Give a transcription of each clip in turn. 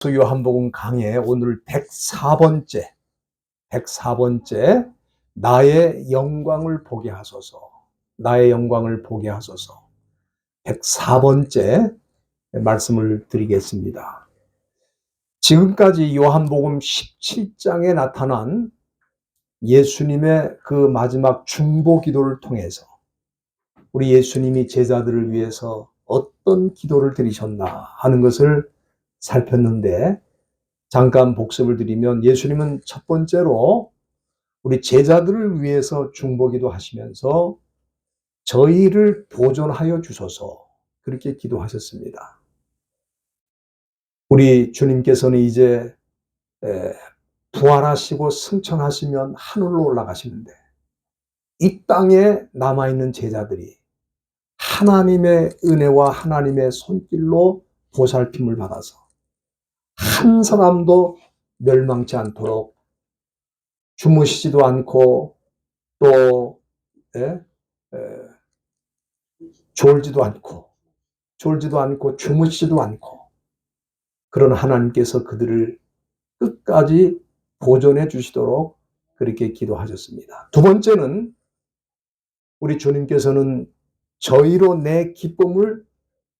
요한복음 강해 오늘 104번째 나의 영광을 보게 하소서. 나의 영광을 보게 하소서. 104번째 말씀을 드리겠습니다. 지금까지 요한복음 17장에 나타난 예수님의 그 마지막 중보 기도를 통해서 우리 예수님이 제자들을 위해서 어떤 기도를 드리셨나 하는 것을 살폈는데, 잠깐 복습을 드리면 예수님은 첫 번째로 우리 제자들을 위해서 중보기도 하시면서 저희를 보존하여 주소서, 그렇게 기도하셨습니다. 우리 주님께서는 이제 부활하시고 승천하시면 하늘로 올라가시는데, 이 땅에 남아있는 제자들이 하나님의 은혜와 하나님의 손길로 보살핌을 받아서 한 사람도 멸망치 않도록 주무시지도 않고 또 졸지도 않고 주무시지도 않고, 그런 하나님께서 그들을 끝까지 보존해 주시도록 그렇게 기도하셨습니다. 두 번째는 우리 주님께서는 저희로 내 기쁨을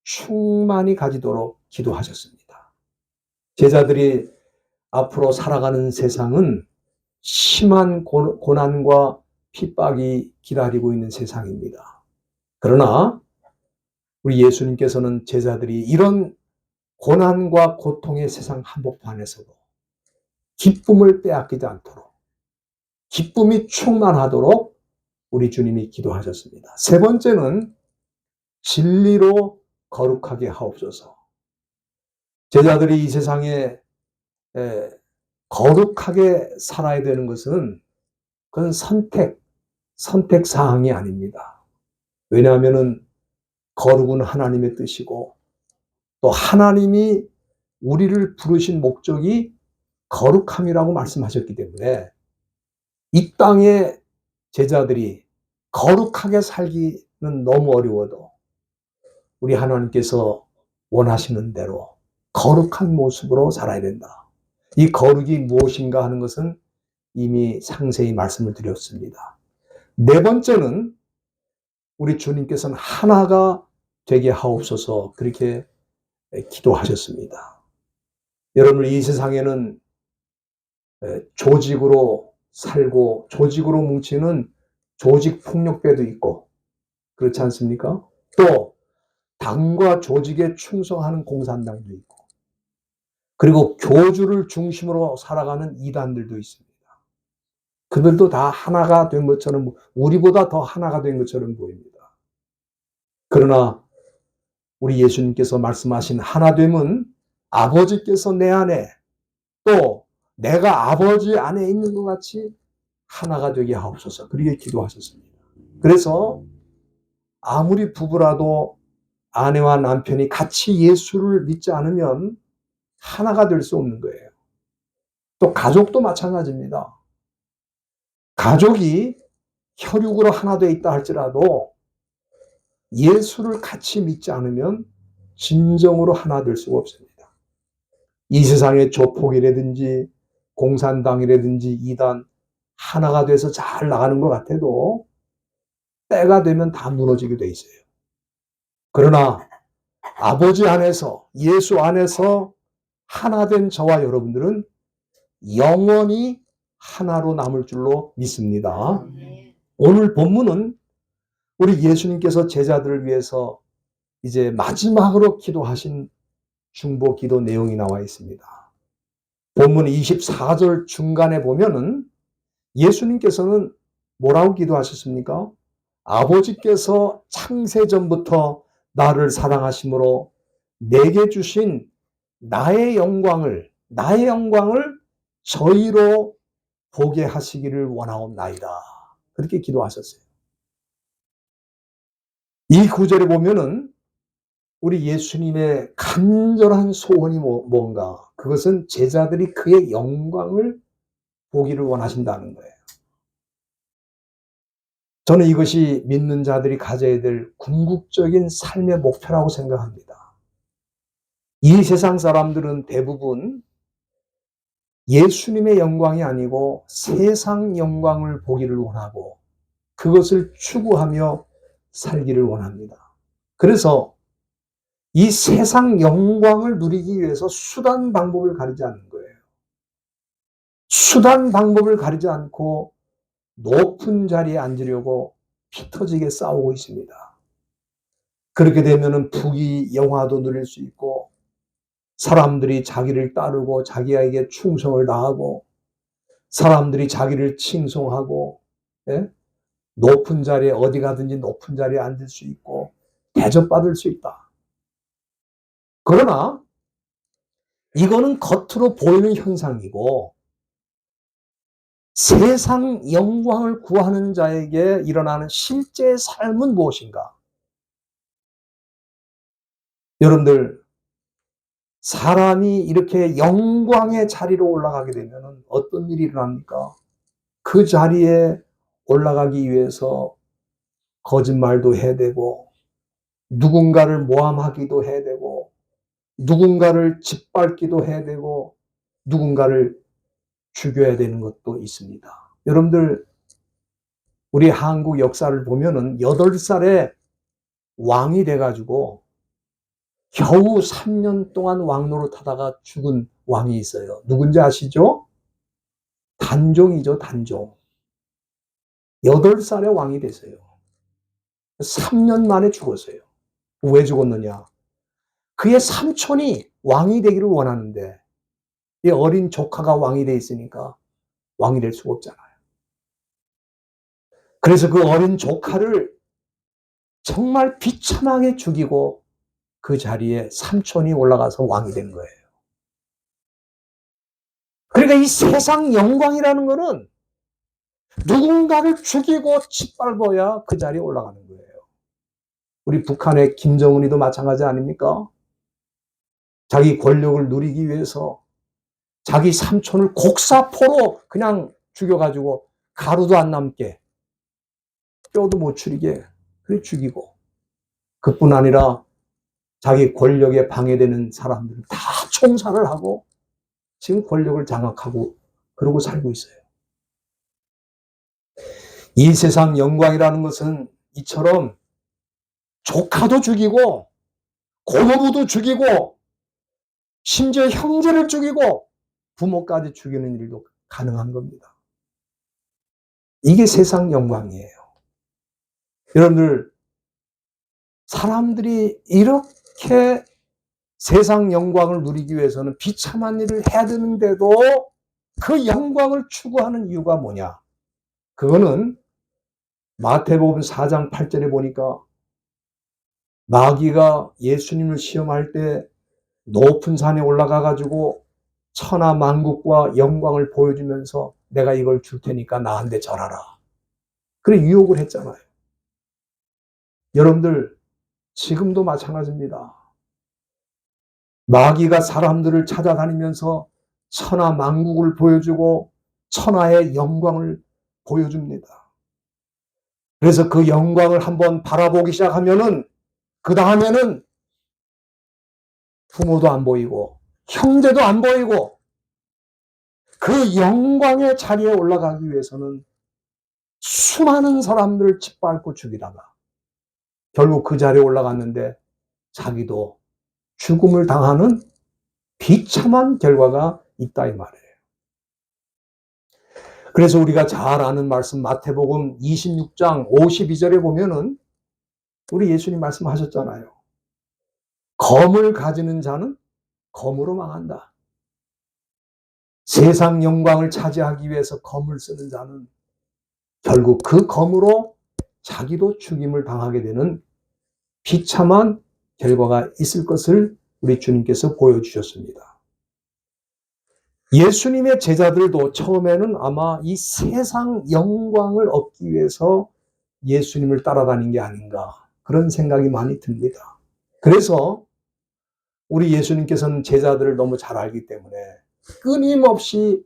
충만히 가지도록 기도하셨습니다. 제자들이 앞으로 살아가는 세상은 심한 고난과 핍박이 기다리고 있는 세상입니다. 그러나 우리 예수님께서는 제자들이 이런 고난과 고통의 세상 한복판에서도 기쁨을 빼앗기지 않도록, 기쁨이 충만하도록 우리 주님이 기도하셨습니다. 세 번째는 진리로 거룩하게 하옵소서. 제자들이 이 세상에 거룩하게 살아야 되는 것은 그건 선택 사항이 아닙니다. 왜냐하면 거룩은 하나님의 뜻이고, 또 하나님이 우리를 부르신 목적이 거룩함이라고 말씀하셨기 때문에 이 땅의 제자들이 거룩하게 살기는 너무 어려워도 우리 하나님께서 원하시는 대로 거룩한 모습으로 살아야 된다. 이 거룩이 무엇인가 하는 것은 이미 상세히 말씀을 드렸습니다. 네 번째는 우리 주님께서는 하나가 되게 하옵소서, 그렇게 기도하셨습니다. 여러분, 이 세상에는 조직으로 살고 조직으로 뭉치는 조직 폭력배도 있고, 그렇지 않습니까? 또 당과 조직에 충성하는 공산당도 있고, 그리고 교주를 중심으로 살아가는 이단들도 있습니다. 그들도 다 하나가 된 것처럼, 우리보다 더 하나가 된 것처럼 보입니다. 그러나 우리 예수님께서 말씀하신 하나됨은 아버지께서 내 안에, 또 내가 아버지 안에 있는 것 같이 하나가 되게 하옵소서, 그렇게 기도하셨습니다. 그래서 아무리 부부라도 아내와 남편이 같이 예수를 믿지 않으면 하나가 될 수 없는 거예요. 또 가족도 마찬가지입니다. 가족이 혈육으로 하나 되어 있다 할지라도 예수를 같이 믿지 않으면 진정으로 하나 될 수가 없습니다. 이 세상의 조폭이라든지 공산당이라든지 이단, 하나가 돼서 잘 나가는 것 같아도 때가 되면 다 무너지게 돼 있어요. 그러나 아버지 안에서, 예수 안에서 하나 된 저와 여러분들은 영원히 하나로 남을 줄로 믿습니다. 오늘 본문은 우리 예수님께서 제자들을 위해서 이제 마지막으로 기도하신 중보 기도 내용이 나와 있습니다. 본문 24절 중간에 보면은 예수님께서는 뭐라고 기도하셨습니까? 아버지께서 창세전부터 나를 사랑하심으로 내게 주신 나의 영광을 저희로 보게 하시기를 원하옵나이다, 그렇게 기도하셨어요. 이 구절에 보면은 우리 예수님의 간절한 소원이 뭔가, 그것은 제자들이 그의 영광을 보기를 원하신다는 거예요. 저는 이것이 믿는 자들이 가져야 될 궁극적인 삶의 목표라고 생각합니다. 이 세상 사람들은 대부분 예수님의 영광이 아니고 세상 영광을 보기를 원하고 그것을 추구하며 살기를 원합니다. 그래서 이 세상 영광을 누리기 위해서 수단 방법을 가리지 않는 거예요. 수단 방법을 가리지 않고 높은 자리에 앉으려고 피 터지게 싸우고 있습니다. 그렇게 되면은 부귀 영화도 누릴 수 있고 사람들이 자기를 따르고 자기에게 충성을 다하고 사람들이 자기를 칭송하고, 예? 높은 자리에 어디 가든지 높은 자리에 앉을 수 있고 대접받을 수 있다. 그러나 이거는 겉으로 보이는 현상이고 세상 영광을 구하는 자에게 일어나는 실제 삶은 무엇인가? 여러분들, 사람이 이렇게 영광의 자리로 올라가게 되면 어떤 일이 일어납니까? 그 자리에 올라가기 위해서 거짓말도 해야 되고 누군가를 모함하기도 해야 되고 누군가를 짓밟기도 해야 되고 누군가를 죽여야 되는 것도 있습니다. 여러분들, 우리 한국 역사를 보면은 8살에 왕이 돼가지고 겨우 3년 동안 왕노릇하다가 죽은 왕이 있어요. 누군지 아시죠? 단종이죠, 단종. 8살에 왕이 됐어요. 3년 만에 죽었어요. 왜 죽었느냐? 그의 삼촌이 왕이 되기를 원하는데 이 어린 조카가 왕이 돼 있으니까 왕이 될 수가 없잖아요. 그래서 그 어린 조카를 정말 비참하게 죽이고 그 자리에 삼촌이 올라가서 왕이 된 거예요. 그러니까 이 세상 영광이라는 거는 누군가를 죽이고 짓밟아야 그 자리에 올라가는 거예요. 우리 북한의 김정은이도 마찬가지 아닙니까? 자기 권력을 누리기 위해서 자기 삼촌을 곡사포로 그냥 죽여가지고 가루도 안 남게 뼈도 못 추리게 그래 죽이고 그뿐 아니라 자기 권력에 방해되는 사람들을 다 총살을 하고 지금 권력을 장악하고 그러고 살고 있어요. 이 세상 영광이라는 것은 이처럼 조카도 죽이고 고모부도 죽이고 심지어 형제를 죽이고 부모까지 죽이는 일도 가능한 겁니다. 이게 세상 영광이에요. 여러분들, 사람들이 이렇게 세상 영광을 누리기 위해서는 비참한 일을 해야 되는데도 그 영광을 추구하는 이유가 뭐냐? 그거는 마태복음 4장 8절에 보니까 마귀가 예수님을 시험할 때 높은 산에 올라가 가지고 천하 만국과 영광을 보여주면서 내가 이걸 줄 테니까 나한테 절하라. 그래 유혹을 했잖아요. 여러분들, 지금도 마찬가지입니다. 마귀가 사람들을 찾아다니면서 천하 만국을 보여주고 천하의 영광을 보여줍니다. 그래서 그 영광을 한번 바라보기 시작하면은 그 다음에는 부모도 안 보이고 형제도 안 보이고 그 영광의 자리에 올라가기 위해서는 수많은 사람들을 짓밟고 죽이다가 결국 그 자리에 올라갔는데 자기도 죽음을 당하는 비참한 결과가 있다 이 말이에요. 그래서 우리가 잘 아는 말씀 마태복음 26장 52절에 보면은 우리 예수님 말씀하셨잖아요. 검을 가지는 자는 검으로 망한다. 세상 영광을 차지하기 위해서 검을 쓰는 자는 결국 그 검으로 자기도 죽임을 당하게 되는 비참한 결과가 있을 것을 우리 주님께서 보여주셨습니다. 예수님의 제자들도 처음에는 아마 이 세상 영광을 얻기 위해서 예수님을 따라다닌 게 아닌가 그런 생각이 많이 듭니다. 그래서 우리 예수님께서는 제자들을 너무 잘 알기 때문에 끊임없이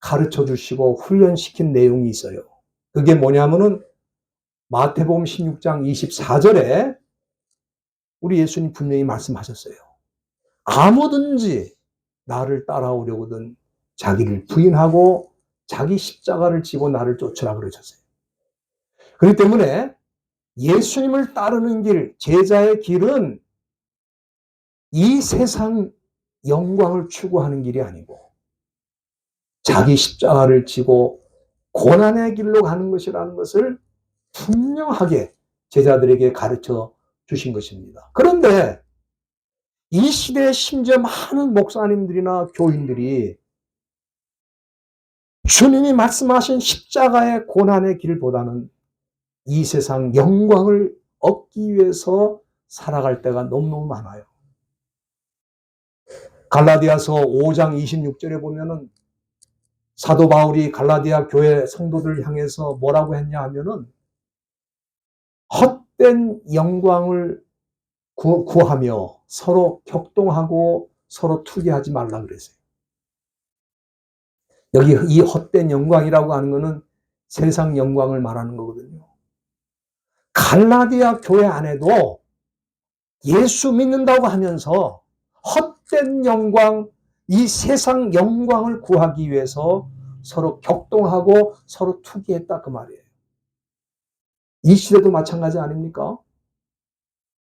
가르쳐 주시고 훈련시킨 내용이 있어요. 그게 뭐냐면은 마태복음 16장 24절에 우리 예수님 분명히 말씀하셨어요. 아무든지 나를 따라오려거든 자기를 부인하고 자기 십자가를 지고 나를 쫓으라 그러셨어요. 그렇기 때문에 예수님을 따르는 길, 제자의 길은 이 세상 영광을 추구하는 길이 아니고 자기 십자가를 지고 고난의 길로 가는 것이라는 것을 분명하게 제자들에게 가르쳐 주신 것입니다. 그런데 이 시대에 심지어 많은 목사님들이나 교인들이 주님이 말씀하신 십자가의 고난의 길보다는 이 세상 영광을 얻기 위해서 살아갈 때가 너무너무 많아요. 갈라디아서 5장 26절에 보면은 사도 바울이 갈라디아 교회 성도들을 향해서 뭐라고 했냐 하면은 헛된 영광을 구하며 서로 격동하고 서로 투기하지 말라 그랬어요. 여기 이 헛된 영광이라고 하는 것은 세상 영광을 말하는 거거든요. 갈라디아 교회 안에도 예수 믿는다고 하면서 헛된 영광, 이 세상 영광을 구하기 위해서 서로 격동하고 서로 투기했다 그 말이에요. 이 시대도 마찬가지 아닙니까?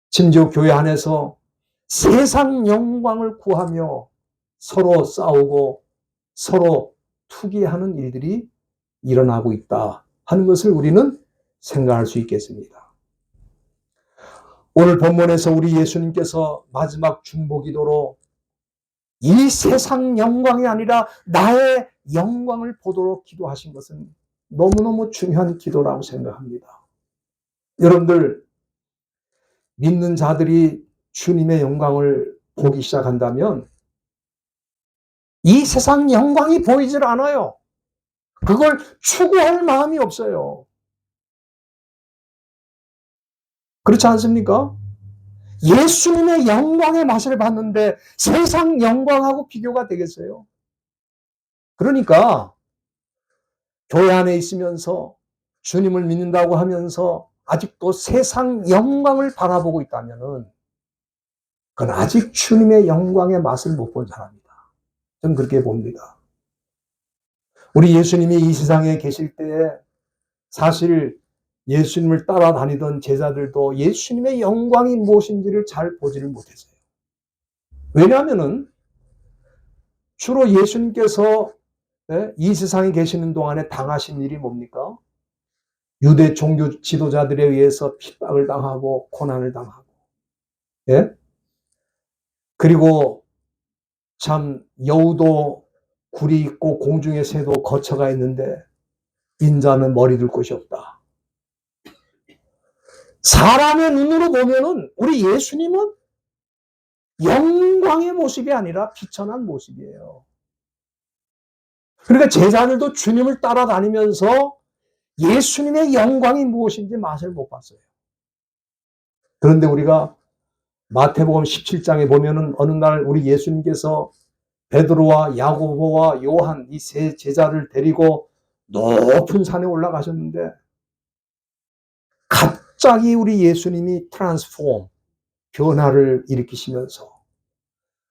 심지어 교회 안에서 세상 영광을 구하며 서로 싸우고 서로 투기하는 일들이 일어나고 있다 하는 것을 우리는 생각할 수 있겠습니다. 오늘 본문에서 우리 예수님께서 마지막 중보기도로 이 세상 영광이 아니라 나의 영광을 보도록 기도하신 것은 너무너무 중요한 기도라고 생각합니다. 여러분들 믿는 자들이 주님의 영광을 보기 시작한다면 이 세상 영광이 보이질 않아요. 그걸 추구할 마음이 없어요. 그렇지 않습니까? 예수님의 영광의 맛을 봤는데 세상 영광하고 비교가 되겠어요? 그러니까 교회 안에 있으면서 주님을 믿는다고 하면서 아직도 세상 영광을 바라보고 있다면은 그건 아직 주님의 영광의 맛을 못 본 사람이다. 저는 그렇게 봅니다. 우리 예수님이 이 세상에 계실 때에 사실 예수님을 따라다니던 제자들도 예수님의 영광이 무엇인지를 잘 보지를 못했어요. 왜냐하면은 주로 예수님께서 이 세상에 계시는 동안에 당하신 일이 뭡니까? 유대 종교 지도자들에 의해서 핍박을 당하고 고난을 당하고, 예? 그리고 참 여우도 굴이 있고 공중의 새도 거처가 있는데 인자는 머리 둘 곳이 없다. 사람의 눈으로 보면은 우리 예수님은 영광의 모습이 아니라 비천한 모습이에요. 그러니까 제자들도 주님을 따라다니면서 예수님의 영광이 무엇인지 맛을 못 봤어요. 그런데 우리가 마태복음 17장에 보면은 어느 날 우리 예수님께서 베드로와 야고보와 요한 이 세 제자를 데리고 높은 산에 올라가셨는데 갑자기 우리 예수님이 변화를 일으키시면서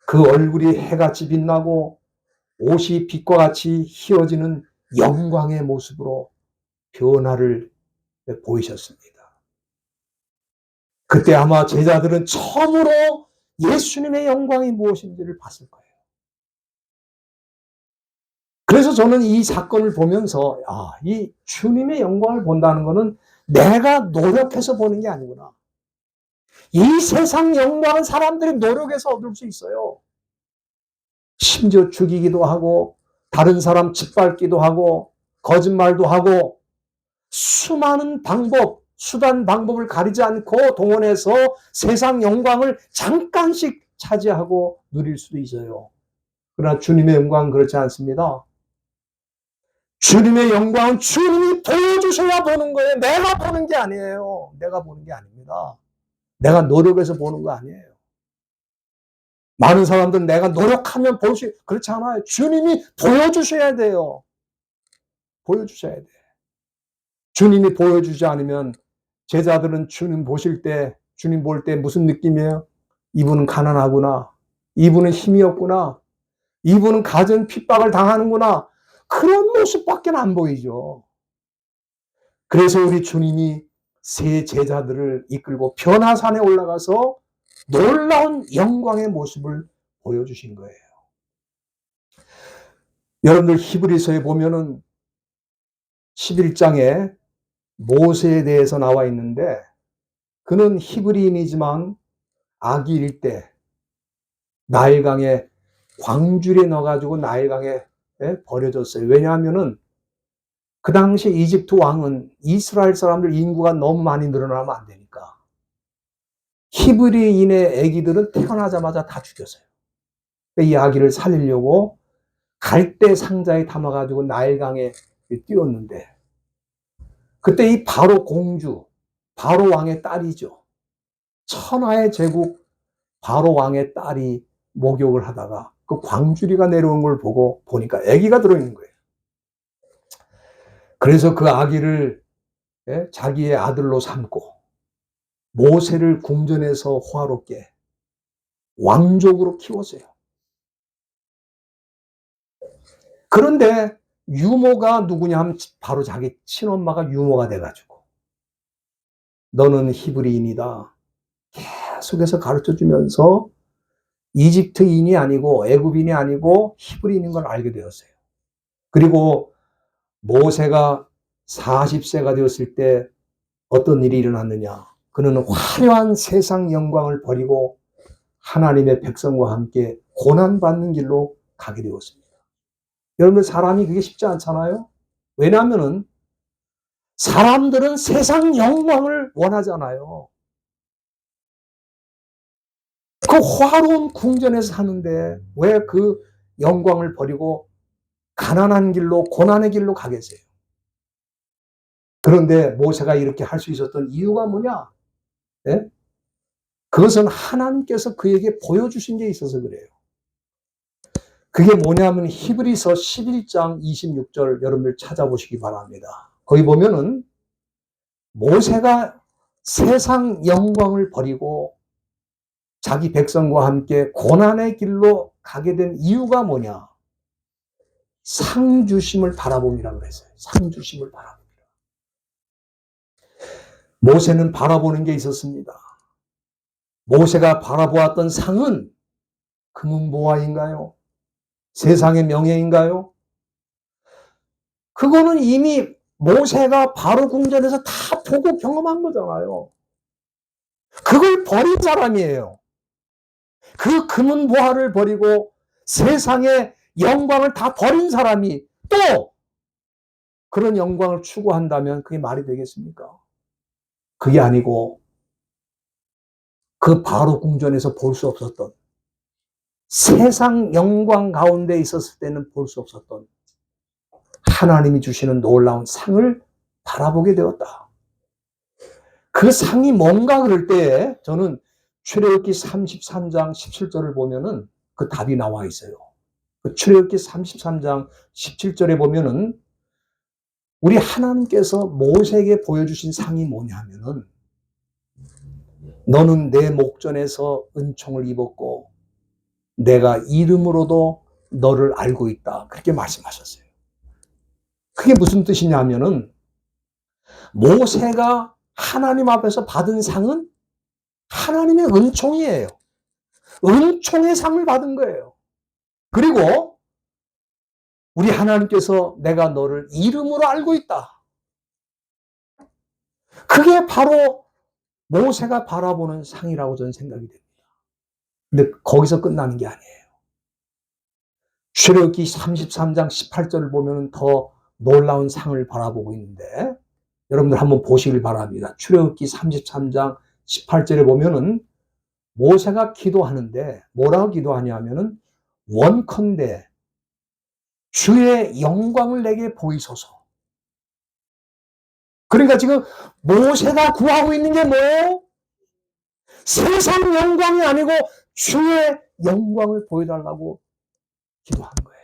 그 얼굴이 해같이 빛나고 옷이 빛과 같이 휘어지는 영광의 모습으로 변화를 보이셨습니다. 그때 아마 제자들은 처음으로 예수님의 영광이 무엇인지를 봤을 거예요. 그래서 저는 이 사건을 보면서 이 주님의 영광을 본다는 것은 내가 노력해서 보는 게 아니구나. 이 세상 영광은 사람들이 노력해서 얻을 수 있어요. 심지어 죽이기도 하고 다른 사람 짓밟기도 하고 거짓말도 하고 수많은 수단 방법을 가리지 않고 동원해서 세상 영광을 잠깐씩 차지하고 누릴 수도 있어요. 그러나 주님의 영광은 그렇지 않습니다. 주님의 영광은 주님이 보여주셔야 보는 거예요. 내가 보는 게 아니에요. 내가 보는 게 아닙니다. 내가 노력해서 보는 거 아니에요. 많은 사람들은 내가 노력하면 볼 수, 그렇지 않아요. 주님이 보여주셔야 돼요. 보여주셔야 돼. 주님이 보여주지 않으면 제자들은 주님 볼 때 무슨 느낌이에요? 이분은 가난하구나. 이분은 힘이 없구나. 이분은 가정 핍박을 당하는구나. 그런 모습밖에 안 보이죠. 그래서 우리 주님이 세 제자들을 이끌고 변화산에 올라가서 놀라운 영광의 모습을 보여주신 거예요. 여러분들 히브리서에 보면은 11장에 모세에 대해서 나와 있는데, 그는 히브리인이지만 아기일 때 나일강에 광줄에 넣어가지고 나일강에 버려졌어요. 왜냐하면은 그 당시 이집트 왕은 이스라엘 사람들 인구가 너무 많이 늘어나면 안 되니까 히브리인의 아기들은 태어나자마자 다 죽였어요. 이 아기를 살리려고 갈대 상자에 담아가지고 나일강에 띄웠는데, 그때 이 바로 공주, 바로 왕의 딸이죠. 천하의 제국 바로 왕의 딸이 목욕을 하다가 그 광주리가 내려온 걸 보니까 아기가 들어있는 거예요. 그래서 그 아기를 자기의 아들로 삼고 모세를 궁전에서 호화롭게 왕족으로 키웠어요. 그런데 유모가 누구냐 하면 바로 자기 친엄마가 유모가 돼가지고, 너는 히브리인이다 계속해서 가르쳐주면서 이집트인이 아니고 애굽인이 아니고 히브리인인 걸 알게 되었어요. 그리고 모세가 40세가 되었을 때 어떤 일이 일어났느냐. 그는 화려한 세상 영광을 버리고 하나님의 백성과 함께 고난받는 길로 가게 되었습니다. 여러분들, 사람이 그게 쉽지 않잖아요. 왜냐하면 사람들은 세상 영광을 원하잖아요. 그 화려한 궁전에서 사는데 왜 그 영광을 버리고 가난한 길로, 고난의 길로 가겠어요? 그런데 모세가 이렇게 할 수 있었던 이유가 뭐냐? 예? 그것은 하나님께서 그에게 보여주신 게 있어서 그래요. 그게 뭐냐면 히브리서 11장 26절 여러분들 찾아보시기 바랍니다. 거기 보면은 모세가 세상 영광을 버리고 자기 백성과 함께 고난의 길로 가게 된 이유가 뭐냐? 상 주심을 바라봄이라고 그랬어요. 상 주심을 바라봅니다. 모세는 바라보는 게 있었습니다. 모세가 바라보았던 상은 금은보화인가요? 세상의 명예인가요? 그거는 이미 모세가 바로 궁전에서 다 보고 경험한 거잖아요. 그걸 버린 사람이에요. 그 금은보화를 버리고 세상의 영광을 다 버린 사람이 또 그런 영광을 추구한다면 그게 말이 되겠습니까? 그게 아니고 그 바로 궁전에서 볼 수 없었던, 세상 영광 가운데 있었을 때는 볼 수 없었던 하나님이 주시는 놀라운 상을 바라보게 되었다. 그 상이 뭔가 그럴 때 저는 출애굽기 33장 17절을 보면은 그 답이 나와 있어요. 그 출애굽기 33장 17절에 보면은 우리 하나님께서 모세에게 보여주신 상이 뭐냐면은, 너는 내 목전에서 은총을 입었고 내가 이름으로도 너를 알고 있다. 그렇게 말씀하셨어요. 그게 무슨 뜻이냐면은 모세가 하나님 앞에서 받은 상은 하나님의 은총이에요. 은총의 상을 받은 거예요. 그리고 우리 하나님께서 내가 너를 이름으로 알고 있다. 그게 바로 모세가 바라보는 상이라고 저는 생각이 됩니다. 근데 거기서 끝나는 게 아니에요. 출애굽기 33장 18절을 보면 더 놀라운 상을 바라보고 있는데 여러분들 한번 보시길 바랍니다. 출애굽기 33장 18절에 보면은 모세가 기도하는데 뭐라고 기도하냐면은 원컨대 주의 영광을 내게 보이소서. 그러니까 지금 모세가 구하고 있는 게 뭐예요? 세상 영광이 아니고 주의 영광을 보여달라고 기도한 거예요.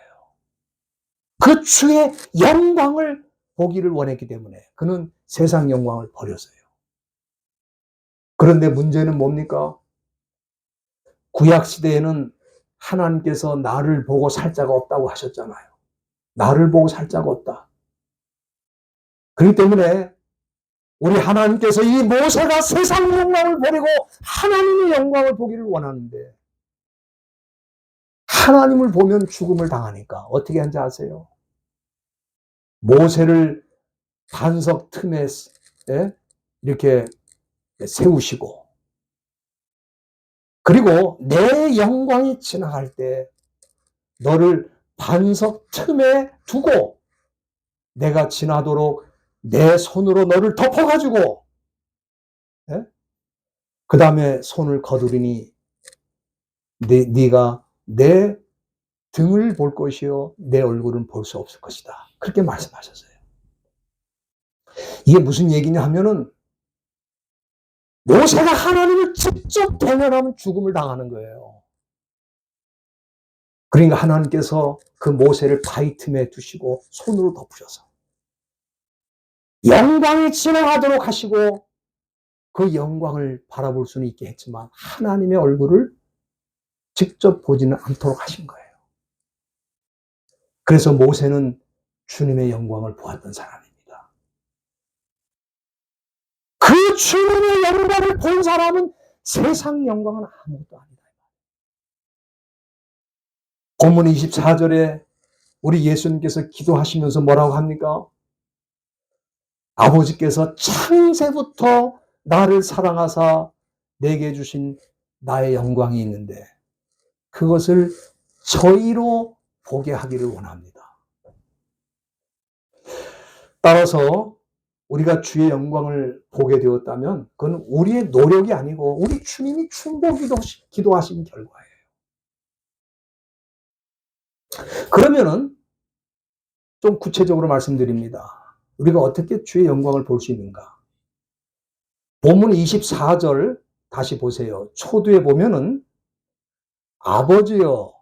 그 주의 영광을 보기를 원했기 때문에 그는 세상 영광을 버렸어요. 그런데 문제는 뭡니까? 구약 시대에는 하나님께서 나를 보고 살 자가 없다고 하셨잖아요. 나를 보고 살 자가 없다. 그렇기 때문에 우리 하나님께서 이 모세가 세상 영광을 버리고 하나님의 영광을 보기를 원하는데 하나님을 보면 죽음을 당하니까 어떻게 한지 아세요? 모세를 반석 틈에 이렇게 세우시고 그리고 내 영광이 지나갈 때 너를 반석 틈에 두고 내가 지나도록 내 손으로 너를 덮어가지고 그 다음에 손을 거두리니 네가 내 등을 볼 것이요 내 얼굴은 볼 수 없을 것이다. 그렇게 말씀하셨어요. 이게 무슨 얘기냐 하면은 모세가 하나님을 직접 대면하면 죽음을 당하는 거예요. 그러니까 하나님께서 그 모세를 바위 틈에 두시고 손으로 덮으셔서 영광이 지나가도록 하시고 그 영광을 바라볼 수는 있게 했지만 하나님의 얼굴을 직접 보지는 않도록 하신 거예요. 그래서 모세는 주님의 영광을 보았던 사람입니다. 그 주님의 영광을 본 사람은 세상 영광은 아무것도 아니다. 본문 24절에 우리 예수님께서 기도하시면서 뭐라고 합니까? 아버지께서 창세부터 나를 사랑하사 내게 주신 나의 영광이 있는데 그것을 저희로 보게 하기를 원합니다. 따라서 우리가 주의 영광을 보게 되었다면 그건 우리의 노력이 아니고 우리 주님이 충고 기도하신 결과예요. 그러면은 좀 구체적으로 말씀드립니다. 우리가 어떻게 주의 영광을 볼 수 있는가? 본문 24절 다시 보세요. 초두에 보면은 아버지여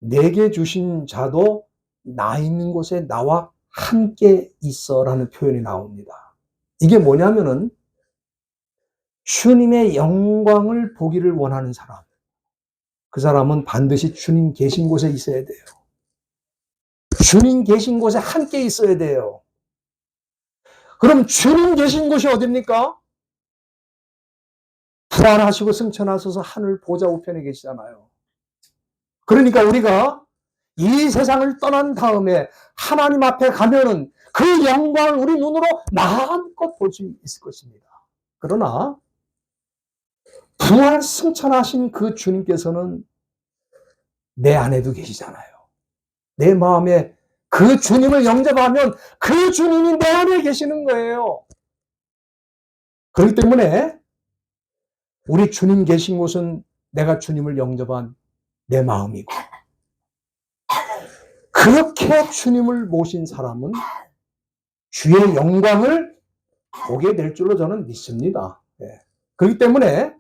내게 주신 자도 나 있는 곳에 나와 함께 있어라는 표현이 나옵니다. 이게 뭐냐면은 주님의 영광을 보기를 원하는 사람. 그 사람은 반드시 주님 계신 곳에 있어야 돼요. 주님 계신 곳에 함께 있어야 돼요. 그럼 주님 계신 곳이 어딥니까? 부활하시고 승천하셔서 하늘 보좌 우편에 계시잖아요. 그러니까 우리가 이 세상을 떠난 다음에 하나님 앞에 가면은 그 영광을 우리 눈으로 마음껏 볼 수 있을 것입니다. 그러나 부활 승천하신 그 주님께서는 내 안에도 계시잖아요. 내 마음에 그 주님을 영접하면 그 주님이 내 안에 계시는 거예요. 그렇기 때문에 우리 주님 계신 곳은 내가 주님을 영접한 내 마음이고 그렇게 주님을 모신 사람은 주의 영광을 보게 될 줄로 저는 믿습니다. 그렇기 때문에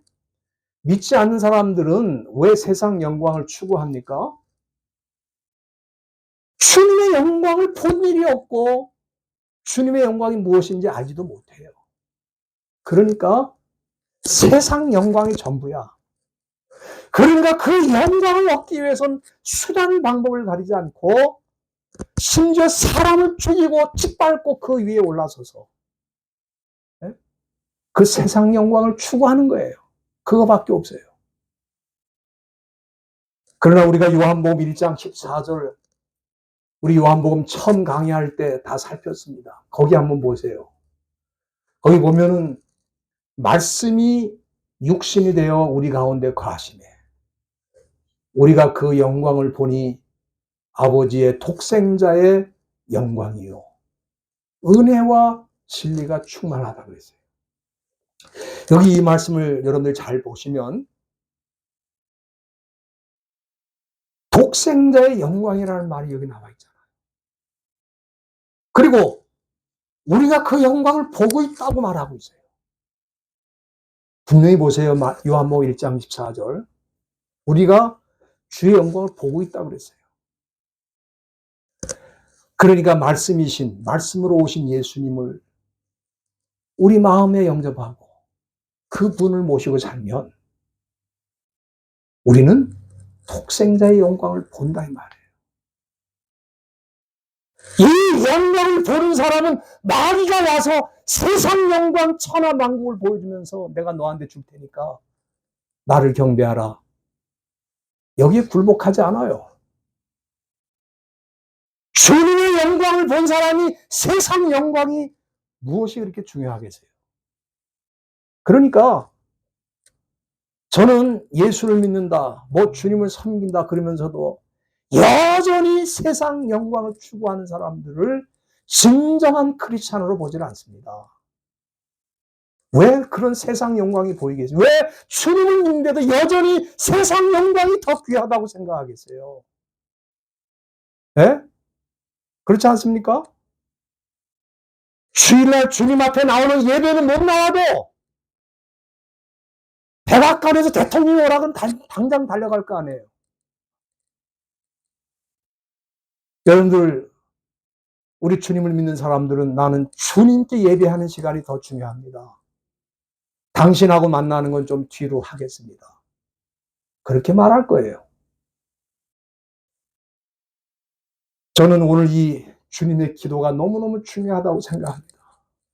믿지 않는 사람들은 왜 세상 영광을 추구합니까? 주님의 영광을 본 일이 없고 주님의 영광이 무엇인지 알지도 못해요. 그러니까 세상 영광이 전부야. 그러니까 그 영광을 얻기 위해서는 수단 방법을 가리지 않고 심지어 사람을 죽이고 짓밟고 그 위에 올라서서 그 세상 영광을 추구하는 거예요. 그거밖에 없어요. 그러나 우리가 요한복음 1장 14절 우리 요한복음 처음 강의할 때 다 살폈습니다. 거기 한번 보세요. 거기 보면은 말씀이 육신이 되어 우리 가운데 거하시네. 우리가 그 영광을 보니 아버지의 독생자의 영광이요. 은혜와 진리가 충만하다고 그랬어요. 여기 이 말씀을 여러분들 잘 보시면 독생자의 영광이라는 말이 여기 나와 있잖아요. 그리고 우리가 그 영광을 보고 있다고 말하고 있어요. 분명히 보세요. 요한복음 1장 14절. 우리가 주의 영광을 보고 있다고 그랬어요. 그러니까 말씀으로 오신 예수님을 우리 마음에 영접하고 그 분을 모시고 살면 우리는 독생자의 영광을 본다 이 말이에요. 이 영광을 보는 사람은 마귀가 와서 세상 영광 천하만국을 보여주면서 내가 너한테 줄 테니까 나를 경배하라. 여기에 굴복하지 않아요. 주님의 영광을 본 사람이 세상 영광이 무엇이 그렇게 중요하겠어요? 그러니까 저는 예수를 믿는다, 뭐 주님을 섬긴다 그러면서도 여전히 세상 영광을 추구하는 사람들을 진정한 크리스찬으로 보질 않습니다. 왜 그런 세상 영광이 보이겠어요? 왜 주님을 믿는데도 여전히 세상 영광이 더 귀하다고 생각하겠어요? 예? 그렇지 않습니까? 주일날 주님 앞에 나오는 예배는 못 나와도 백악관에서 대통령이 오라면 당장 달려갈 거 아니에요. 여러분들, 우리 주님을 믿는 사람들은 나는 주님께 예배하는 시간이 더 중요합니다. 당신하고 만나는 건 좀 뒤로 하겠습니다. 그렇게 말할 거예요. 저는 오늘 이 주님의 기도가 너무너무 중요하다고 생각합니다.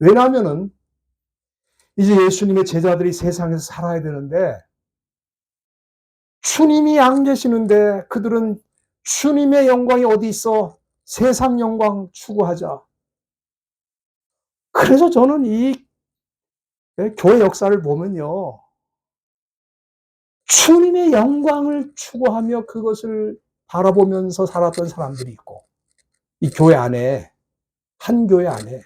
왜냐하면은 이제 예수님의 제자들이 세상에서 살아야 되는데 주님이 안 계시는데 그들은 주님의 영광이 어디 있어? 세상 영광 추구하자. 그래서 저는 이 교회 역사를 보면요. 주님의 영광을 추구하며 그것을 바라보면서 살았던 사람들이 있고 이 교회 안에, 한 교회 안에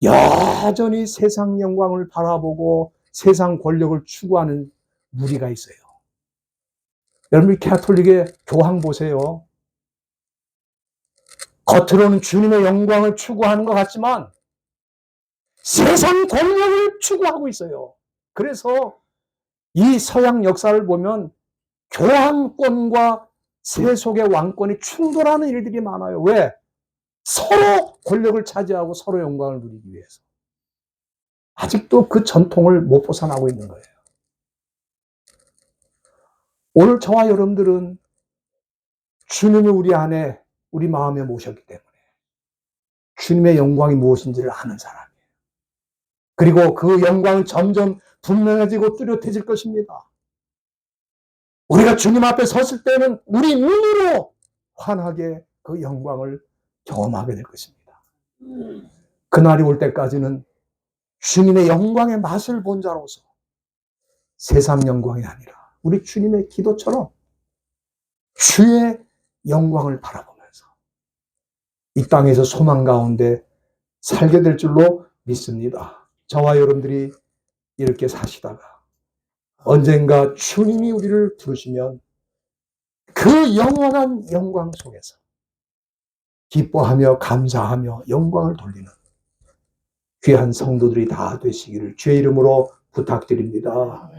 여전히 세상 영광을 바라보고 세상 권력을 추구하는 무리가 있어요. 여러분, 가톨릭의 교황 보세요. 겉으로는 주님의 영광을 추구하는 것 같지만 세상 권력을 추구하고 있어요. 그래서 이 서양 역사를 보면 교황권과 세속의 왕권이 충돌하는 일들이 많아요. 왜? 서로 권력을 차지하고 서로 영광을 누리기 위해서. 아직도 그 전통을 못 벗어나고 있는 거예요. 오늘 저와 여러분들은 주님이 우리 안에, 우리 마음에 모셨기 때문에 주님의 영광이 무엇인지를 아는 사람이에요. 그리고 그 영광은 점점 분명해지고 뚜렷해질 것입니다. 우리가 주님 앞에 섰을 때는 우리 눈으로 환하게 그 영광을 경험하게 될 것입니다. 그날이 올 때까지는 주님의 영광의 맛을 본 자로서 세상 영광이 아니라 우리 주님의 기도처럼 주의 영광을 바라보면서 이 땅에서 소망 가운데 살게 될 줄로 믿습니다. 저와 여러분들이 이렇게 사시다가 언젠가 주님이 우리를 부르시면 그 영원한 영광 속에서 기뻐하며 감사하며 영광을 돌리는 귀한 성도들이 다 되시기를 주의 이름으로 부탁드립니다.